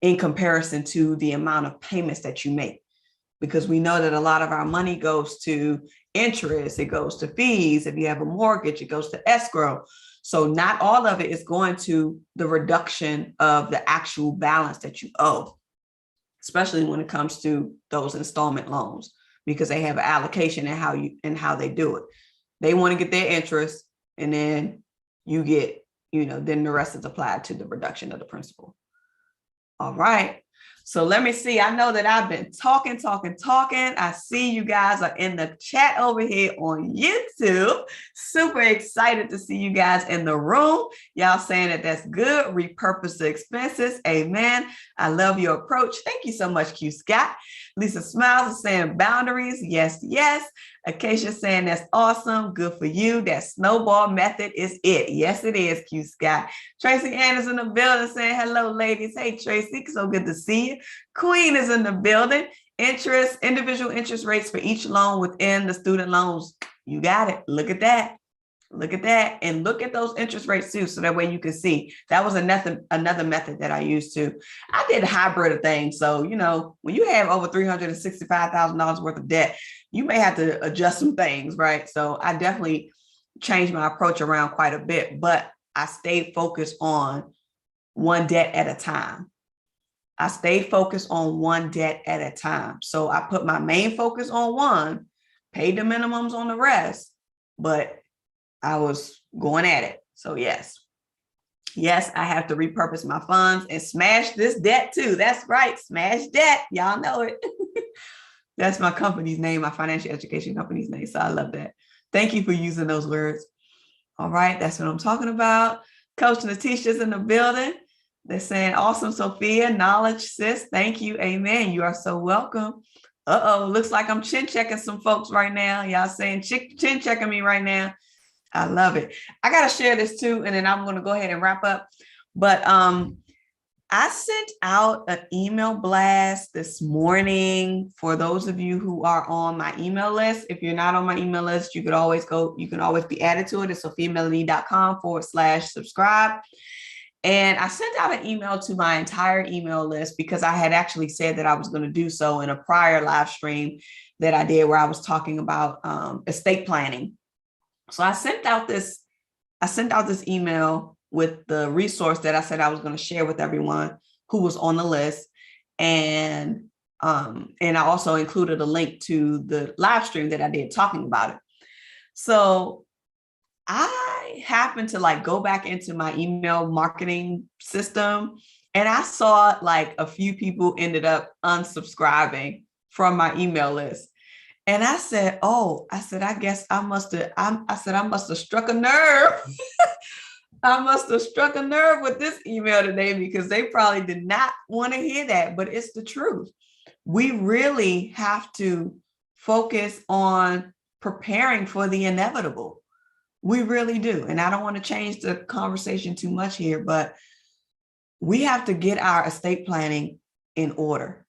in comparison to the amount of payments that you make. Because we know that a lot of our money goes to interest, it goes to fees. If you have a mortgage, it goes to escrow. So not all of it is going to the reduction of the actual balance that you owe. especially when it comes to those installment loans, because they have an allocation and how they do it. They want to get their interest, and then you get, then the rest is applied to the reduction of the principal. All right. So let me see. I know that I've been talking. I see you guys are in the chat over here on YouTube. Super excited to see you guys in the room. Y'all saying that that's good. Repurpose the expenses. Amen. I love your approach. Thank you so much, Q Scott. Lisa Smiles is saying boundaries. Yes, yes. Acacia saying that's awesome. Good for you. That snowball method is it. Yes, it is, Q Scott. Tracy Anderson in the building saying hello, ladies. Hey, Tracy. So good to see you. Queen is in the building. Individual interest rates for each loan within the student loans. You got it. Look at that. Look at that. And look at those interest rates too. So that way you can see. That was another method that I used too. I did a hybrid of things. So, when you have over $365,000 worth of debt, you may have to adjust some things, right? So I definitely changed my approach around quite a bit, but I stayed focused on one debt at a time. So I put my main focus on one, paid the minimums on the rest, but I was going at it. So yes, I have to repurpose my funds and smash this debt too. That's right. Smash debt. Y'all know it. That's my company's name, my financial education company's name. So I love that. Thank you for using those words. All right. That's what I'm talking about. Coach Natisha's in the building. They're saying, awesome, Sophia. Knowledge, sis. Thank you. Amen. You are so welcome. Looks like I'm chin checking some folks right now. Y'all saying chin checking me right now. I love it. I got to share this too, and then I'm going to go ahead and wrap up. But I sent out an email blast this morning for those of you who are on my email list. If you're not on my email list, you can always be added to it at sophiamelonē.com/subscribe. And I sent out an email to my entire email list because I had actually said that I was going to do so in a prior live stream that I did where I was talking about estate planning. So I sent out this email with the resource that I said I was going to share with everyone who was on the list. And I also included a link to the live stream that I did talking about it. So I happened to go back into my email marketing system, and I saw a few people ended up unsubscribing from my email list. And I said, I guess I must have struck a nerve. I must have struck a nerve with this email today because they probably did not want to hear that, but it's the truth. We really have to focus on preparing for the inevitable. We really do. And I don't want to change the conversation too much here, but we have to get our estate planning in order.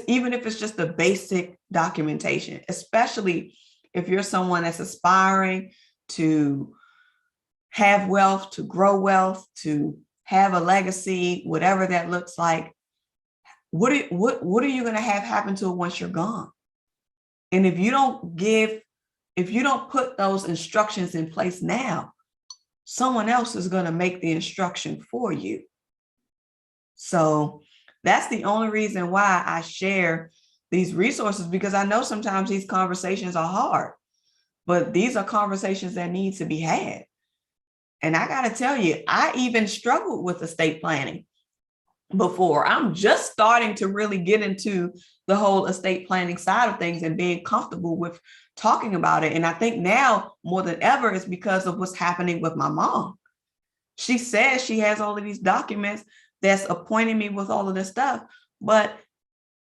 Even if it's just the basic documentation, especially if you're someone that's aspiring to have wealth, to grow wealth, to have a legacy, whatever that looks like. What are you going to have happen to it once you're gone? And if you don't put those instructions in place now, someone else is going to make the instruction for you. So that's the only reason why I share these resources, because I know sometimes these conversations are hard, but these are conversations that need to be had. And I got to tell you, I even struggled with estate planning before. I'm just starting to really get into the whole estate planning side of things and being comfortable with talking about it. And I think now more than ever is because of what's happening with my mom. She says she has all of these documents that's appointing me with all of this stuff, but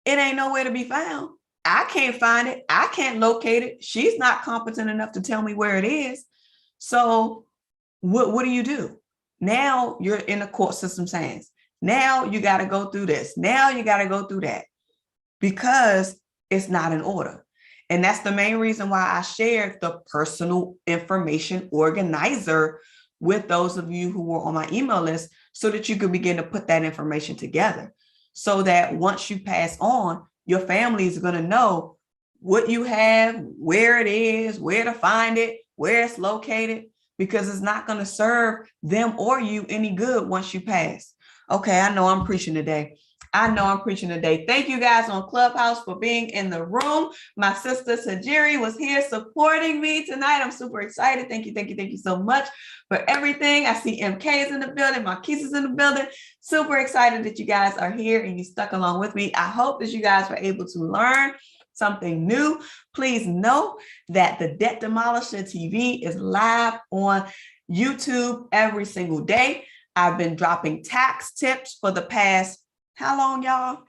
it ain't nowhere to be found. I can't find it. I can't locate it. She's not competent enough to tell me where it is. So what do you do? Now you're in the court system's hands. Now you got to go through this. Now you got to go through that because it's not in order. And that's the main reason why I shared the personal information organizer with those of you who were on my email list so that you could begin to put that information together so that once you pass on, your family is going to know what you have, where it is, where to find it, where it's located, because it's not going to serve them or you any good once you pass. Okay, I know I'm preaching today. I know I'm preaching today. Thank you guys on Clubhouse for being in the room. My sister Sajiri was here supporting me tonight. I'm super excited. Thank you so much for everything. I see MK is in the building. Marquise is in the building. Super excited that you guys are here and you stuck along with me. I hope that you guys were able to learn something new. Please know that the Debt Demolisher TV is live on YouTube every single day. I've been dropping tax tips for the past, how long, y'all?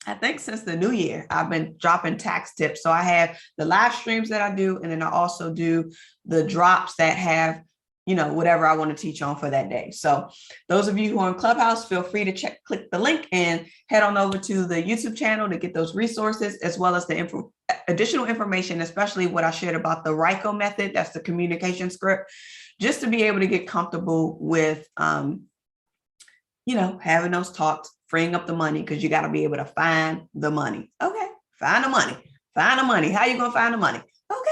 I think since the new year, I've been dropping tax tips. So I have the live streams that I do, and then I also do the drops that have, you know, whatever I want to teach on for that day. So those of you who are in Clubhouse, feel free to click the link and head on over to the YouTube channel to get those resources, as well as the additional information, especially what I shared about the Riko Method. That's the communication script, just to be able to get comfortable with, you know, having those talks, freeing up the money, because you got to be able to find the money. Okay, find the money. Find the money. How you going to find the money? Okay.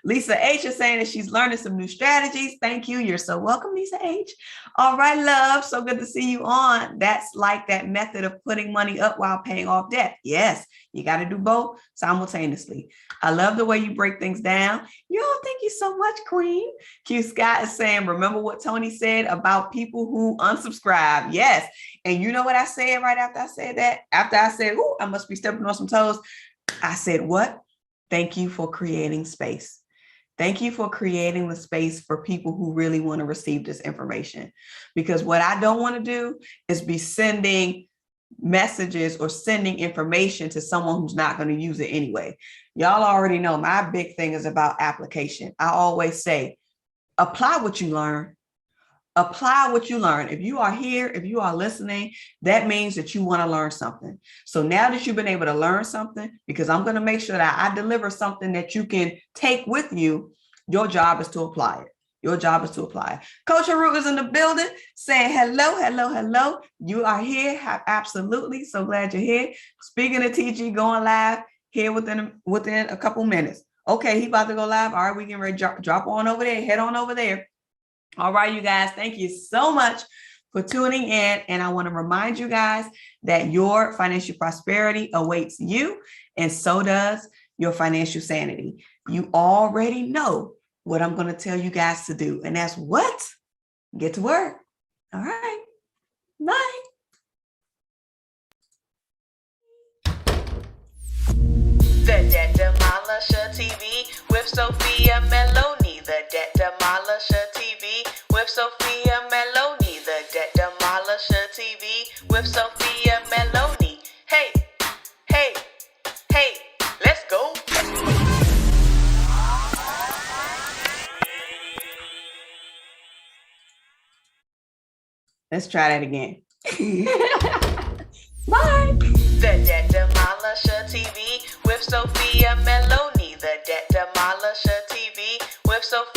Lisa H is saying that she's learning some new strategies. Thank you. You're so welcome, Lisa H. All right, love. So good to see you on. That's like that method of putting money up while paying off debt. Yes, you got to do both simultaneously. I love the way you break things down. Yo, thank you so much, Queen. Q Scott is saying, remember what Tony said about people who unsubscribe. Yes. And you know what I said right after I said that? After I said, oh, I must be stepping on some toes. I said, what? Thank you for creating space. Thank you for creating the space for people who really want to receive this information. Because what I don't want to do is be sending messages or sending information to someone who's not going to use it anyway. Y'all already know my big thing is about application. I always say, apply what you learn. Apply what you learn. If you are here, if you are listening, that means that you want to learn something. So now that you've been able to learn something, because I'm going to make sure that I deliver something that you can take with you, your job is to apply it. Your job is to apply. Coach Haru is in the building saying hello, hello, hello. You are here. Absolutely. So glad you're here. Speaking of TG, going live here within a couple minutes. Okay, he about to go live. All right, we can ready drop on over there. Head on over there. All right, you guys, thank you so much for tuning in. And I want to remind you guys that your financial prosperity awaits you, and so does your financial sanity. You already know what I'm going to tell you guys to do, and that's what? Get to work. All right, bye. The Debt Demolisher TV with Sophia Melone. The Debt Demolisher TV with Sophia Melone. The Debt Demolisher TV with Sophia Melone. Hey, hey, hey, let's go. Let's try that again. Bye. The Debt Demolisher TV with Sophia Melone. The Debt Demolisher TV with Sophia